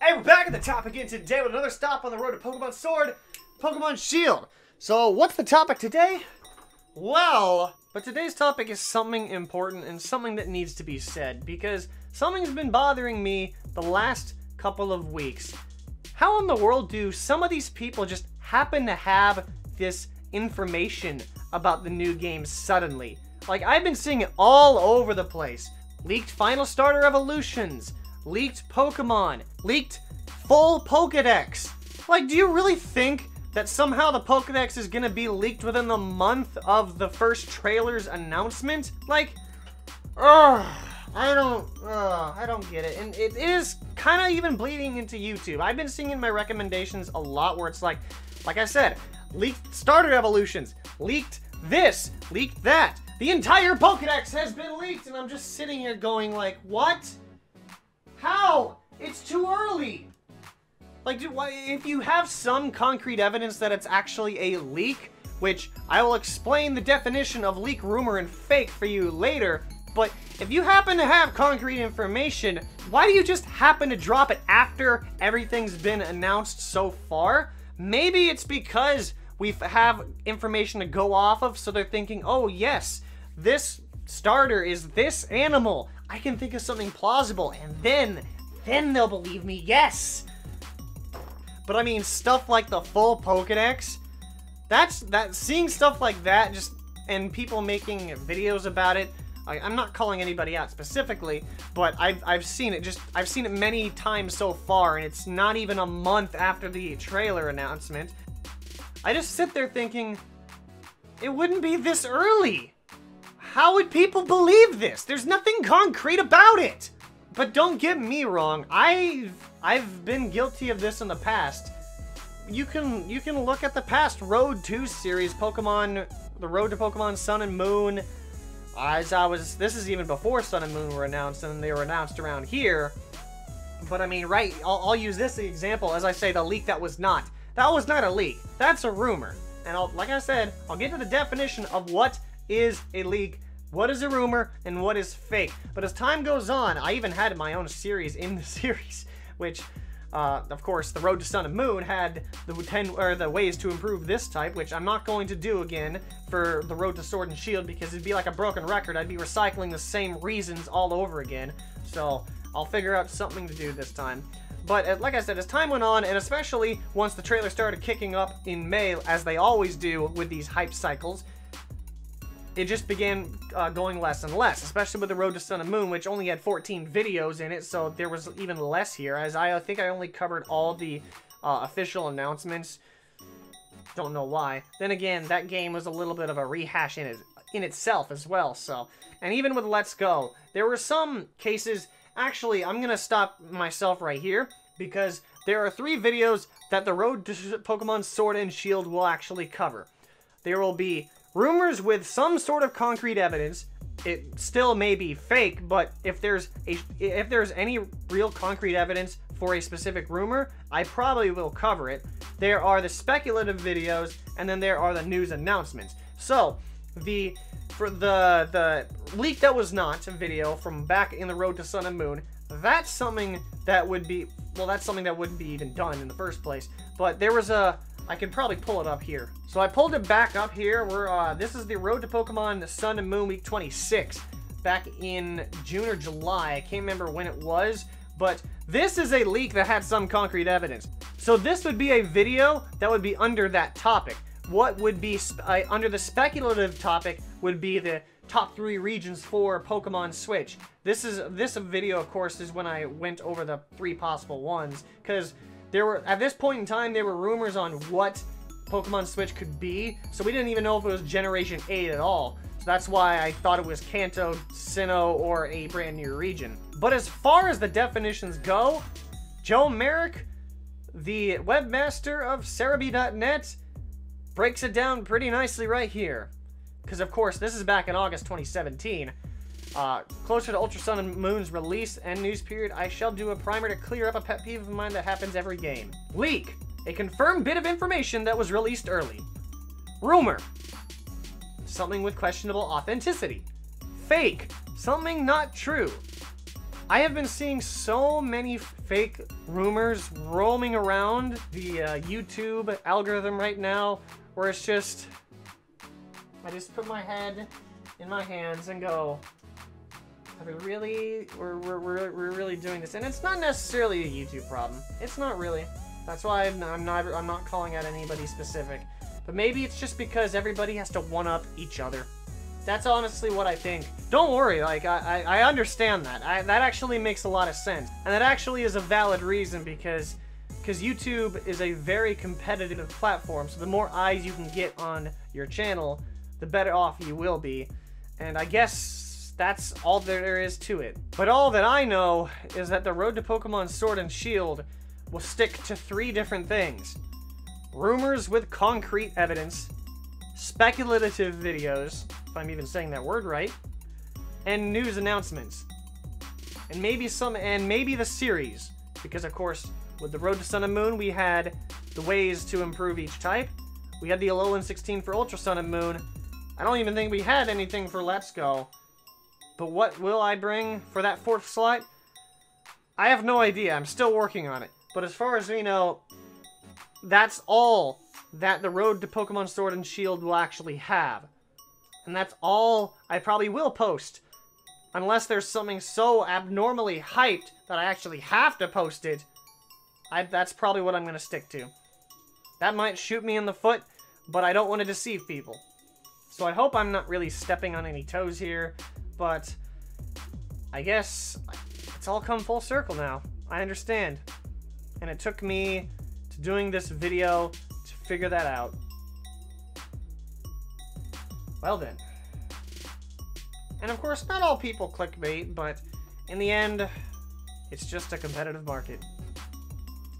Hey, we're back at the top again today with another stop on the road to Pokemon Sword, Pokemon Shield. So, what's the topic today? Well, but today's topic is something important and something that needs to be said because something's been bothering me the last couple of weeks. How in the world do some of these people just happen to have this information about the new game suddenly? Like, I've been seeing it all over the place. Leaked Final Starter Evolutions, leaked Pokemon, leaked full Pokedex. Like, do you really think that somehow the Pokedex is gonna be leaked within the month of the first trailer's announcement? Like, I don't get it. And it is kind of even bleeding into YouTube. I've been seeing in my recommendations a lot where it's like I said, leaked starter evolutions, leaked this, leaked that. The entire Pokedex has been leaked, and I'm just sitting here going like, what? How? It's too early. Like, if you have some concrete evidence that it's actually a leak, which I will explain the definition of leak, rumor, and fake for you later, but if you happen to have concrete information, why do you just happen to drop it after everything's been announced so far? Maybe it's because we have information to go off of, so they're thinking, oh yes, this starter is this animal. I can think of something plausible, and then they'll believe me, yes! But I mean, stuff like the full Pokedex, seeing stuff like that, just, and people making videos about it, I'm not calling anybody out specifically, but I've seen it many times so far, and it's not even a month after the trailer announcement. I just sit there thinking, it wouldn't be this early. How would people believe this? There's nothing concrete about it. But don't get me wrong, I've been guilty of this in the past. You can look at the past Road 2 series, Pokemon, the Road to Pokemon Sun and Moon. This is even before Sun and Moon were announced, and they were announced around here. But I mean, right, I'll use this example as I say the leak that was not a leak. That's a rumor. And like I said, I'll get to the definition of what is a leak, what is a rumor, and what is fake. But as time goes on, I even had my own series in the series, which, of course, the Road to Sun and Moon had the ways to improve this type, which I'm not going to do again for the Road to Sword and Shield because it'd be like a broken record. I'd be recycling the same reasons all over again. So I'll figure out something to do this time. But like I said, as time went on, and especially once the trailer started kicking up in May, as they always do with these hype cycles, it just began going less and less, especially with the Road to Sun and Moon, which only had 14 videos in it, so there was even less here, as I think I only covered all the official announcements. Don't know why. Then again, that game was a little bit of a rehash in itself as well, so. And even with Let's Go, there were some cases. Actually, I'm going to stop myself right here, because there are 3 videos that the Road to Pokemon Sword and Shield will actually cover. There will be rumors with some sort of concrete evidence. It still may be fake, but if there's any real concrete evidence for a specific rumor, I probably will cover it. There are the speculative videos, and then there are the news announcements. So, for the leak that was not a video from back in the Road to Sun and Moon, that's something that would be, well, that's something that wouldn't be even done in the first place. But there was I could probably pull it up here. So I pulled it back up here. This is the Road to Pokemon Sun and Moon Week 26, back in June or July. I can't remember when it was, but this is a leak that had some concrete evidence. So this would be a video that would be under that topic. What would be under the speculative topic would be the top 3 regions for Pokemon Switch. This video, of course, is when I went over the 3 possible ones, because at this point in time, there were rumors on what Pokemon Switch could be, so we didn't even know if it was Generation 8 at all. So that's why I thought it was Kanto, Sinnoh, or a brand new region. But as far as the definitions go, Joe Merrick, the webmaster of Cerebi.net, breaks it down pretty nicely right here. Because, of course, this is back in August 2017. Closer to Ultra Sun and Moon's release and news period, I shall do a primer to clear up a pet peeve of mine that happens every game. Leak. A confirmed bit of information that was released early. Rumor. Something with questionable authenticity. Fake. Something not true. I have been seeing so many fake rumors roaming around the YouTube algorithm right now, where it's just, I just put my head in my hands and go, are we really, we're really doing this? And it's not necessarily a YouTube problem. It's not really. That's why I'm not calling out anybody specific. But maybe it's just because everybody has to one-up each other. That's honestly what I think. Don't worry, like, I understand that. That actually makes a lot of sense. And that actually is a valid reason because YouTube is a very competitive platform, so the more eyes you can get on your channel, the better off you will be. And I guess that's all there is to it. But all that I know is that the road to Pokemon Sword and Shield will stick to 3 different things. Rumors with concrete evidence, speculative videos, if I'm even saying that word right, and news announcements. And maybe the series, because of course, with the Road to Sun and Moon, we had the ways to improve each type. We had the Alolan 16 for Ultra Sun and Moon. I don't even think we had anything for Let's Go. But what will I bring for that 4th slot? I have no idea. I'm still working on it. But as far as we know, that's all that the Road to Pokemon Sword and Shield will actually have. And that's all I probably will post. Unless there's something so abnormally hyped that I actually have to post it. That's probably what I'm going to stick to. That might shoot me in the foot, but I don't want to deceive people. So I hope I'm not really stepping on any toes here, but I guess it's all come full circle now. I understand. And it took me to doing this video to figure that out. Well then. And of course, not all people clickbait, but in the end, it's just a competitive market.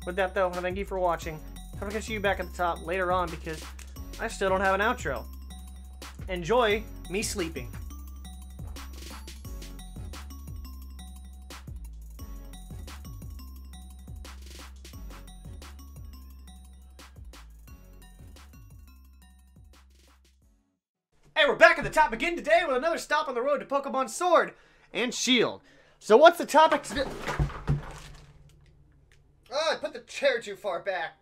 With that though, I thank you for watching. I'm gonna catch you back at the top later on because I still don't have an outro. Enjoy me sleeping. Hey, we're back at the top again today with another stop on the road to Pokemon Sword and Shield. So what's the topic today? Oh, I put the chair too far back.